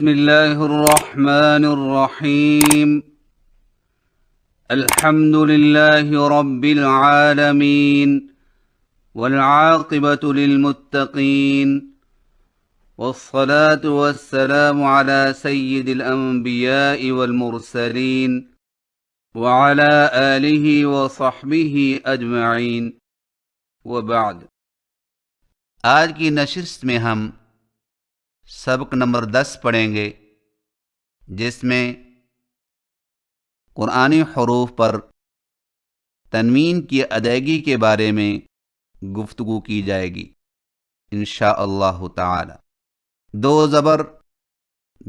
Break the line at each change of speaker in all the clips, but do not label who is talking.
बिस्मिल्लाहिर्रहमानिर्रहीम। अल्हम्दुलिल्लाहि रब्बिल आलमीन वल आक़िबतु लिल मुत्तक़ीन वस्सलातु वस्सलामु अला सय्यिदिल अंबियाइ वल मुरसलीन व अला आलिहि व सहबिहि अजमईन व बाद। आज की नशिस्त में हम सबक नंबर 10 पढ़ेंगे, जिसमें कुरानी हरूफ पर तनवीन की अदायगी के बारे में गुफ्तगू की जाएगी इंशा अल्लाह ताला। दो ज़बर,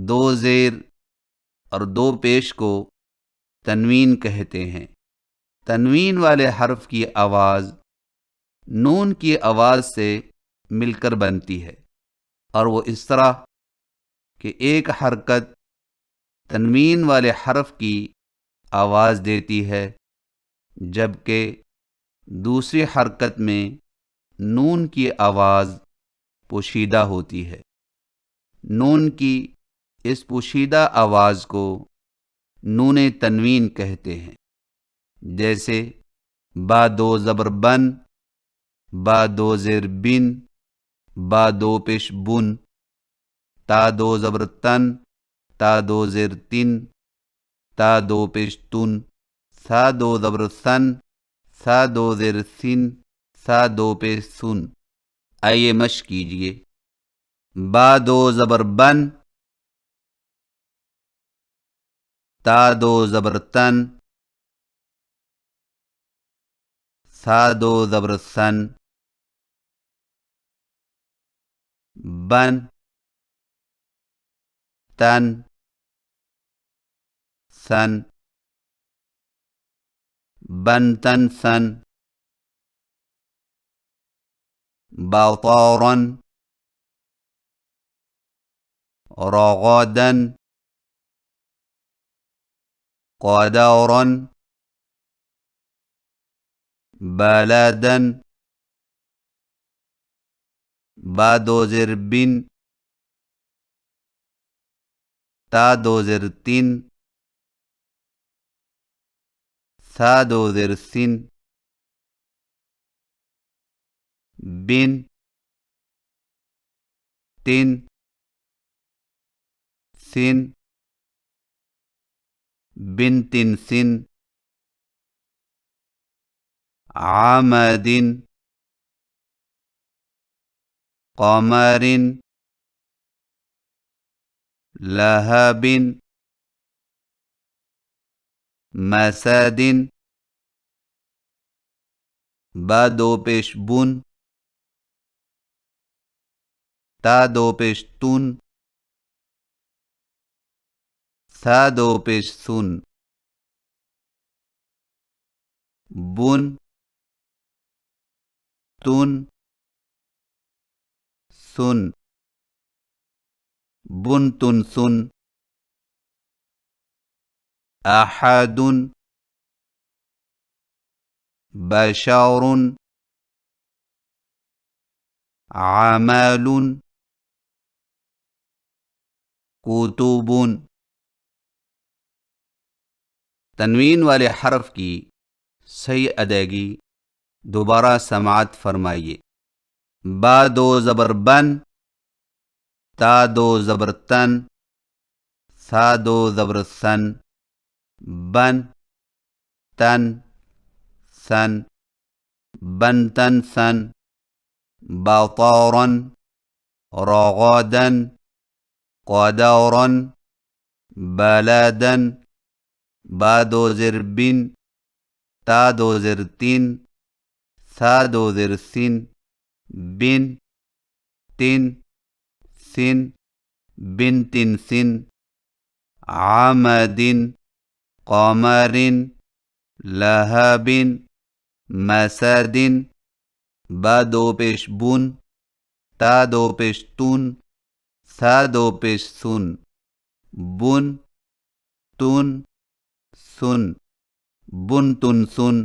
दो ज़ेर और दो पेश को तनवीन कहते हैं। तनवीन वाले हर्फ की आवाज़ नून की आवाज़ से मिलकर बनती है और वो इस तरह कि एक हरकत तनवीन वाले हर्फ की आवाज़ देती है, जबकि दूसरी हरकत में नून की आवाज़ पोशीदा होती है। नून की इस पोशीदा आवाज़ को नून तनवीन कहते हैं। जैसे बा दो ज़बर बन, बा दो ज़ेर बिन, बा दो पेश बुन, ता दो ज़बर तन, ता दो ज़ेर तिन, ता दो पेश तुन, सा दो ज़बर सन, सा दो ज़ेर सिन, सा दो पेश सुन। आइए मश्क कीजिए। बा दो ज़बर बन, ता दो ज़बर तन, सा दो ज़बर सन, बन, तन, सन, बन तन सन, बातौरन, रगदन, क़दौरन, बलदन, बा दो ज़ेर बिन, ता दो ज़ेर तिन, सा दो ज़ेर सिन, बिन, तिन, सिन, बिन तिन सिन, आमदिन, क़मरिन, लहबिन, मसदिन, बा दो पेश बुन, ता दो पेश तुन, सा दो पेश सुन, बुन, तुन, सुन, बुन तुन सुन, अहदुन, बशरुन, अमलुन, कुतुबुन। तनवीन वाले हर्फ की सही अदायगी दोबारा समाअत फरमाइए। बा दो ज़बर बन, ता दो ज़बर तन, सा दो ज़बर सन, बन, तन, सन, बन तन सन, बातौरन, रगदन, क़दौरन, बलदन, बा दो ज़ेर बिन, ता दो ज़ेर तिन, सा दो ज़ेर सिन, बिन, तिन, सिन, बिन तिन सिन, आमदिन, क़मरिन, लहबिन, मसदिन, बा दो पेश बुन, ता दो पेश तुन, सा दो पेश सुन, बुन, तुन, सुन, बुन तुन सुन,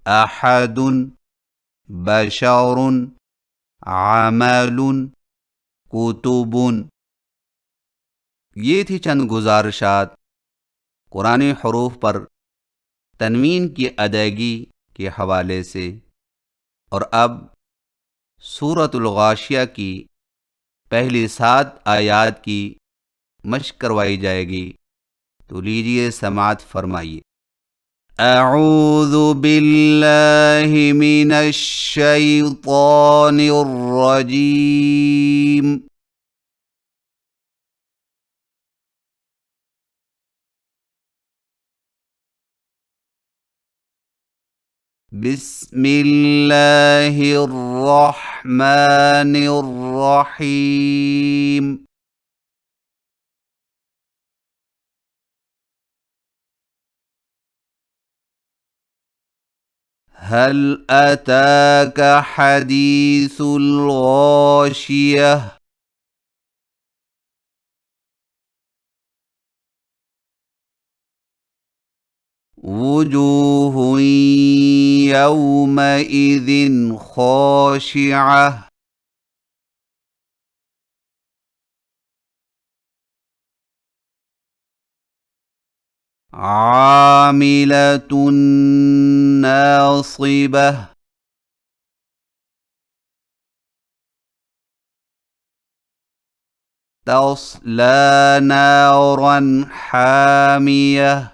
अहदुन, बशरुन, अमलुन, कुतुबुन। ये थी चंद गुजारिशात कुरानी हरूफ पर तनवीन की अदायगी के हवाले से। और अब सूरतुल गाशिया की पहली 7 आयात की मश्क करवाई जाएगी, तो लीजिए समाअत फरमाइए। अऊज़ु बिल्लाहि मिनश शैतानिर रजीम। बिस्मिल्लाहिर रहमानिर रहीम। हल अताक हदीसुल गाशियह। वुजूहुन यौमइज़िन खाशिअह। आमिलतुन नासिबह। तस्ला नारन हामियह।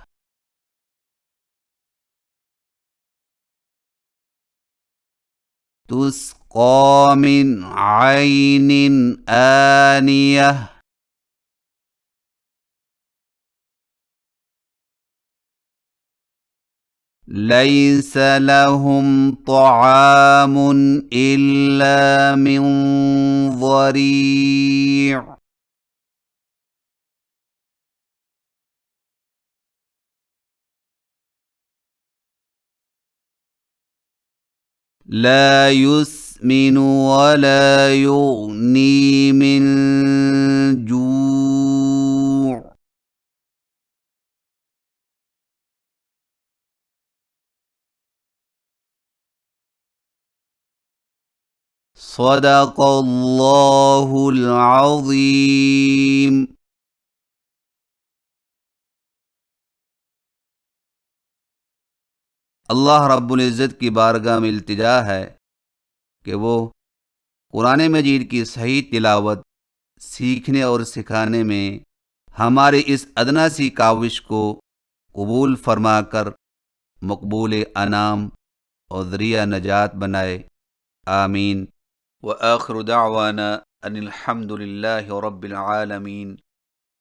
तुस्क़ा मिन ऐनिन आनियह। लैस लहुम तआमुन इल्ला मिन ज़री'। ला युस्मिनु वला युग़नी मिन जू'। सदक़ल्लाहुल अज़ीम। अल्लाह रब्बुल इज़्ज़त की बारगाह में इल्तिजा है कि वो कुरान मजीद की सही तिलावत सीखने और सिखाने में हमारी इस अदना सी काविश को कबूल फरमाकर मकबूल अनाम और ज़रिया नजात बनाए। आमीन। व आखिरु दावाना अनिल हम्दुलिल्लाहि रब्बिल आलमीन।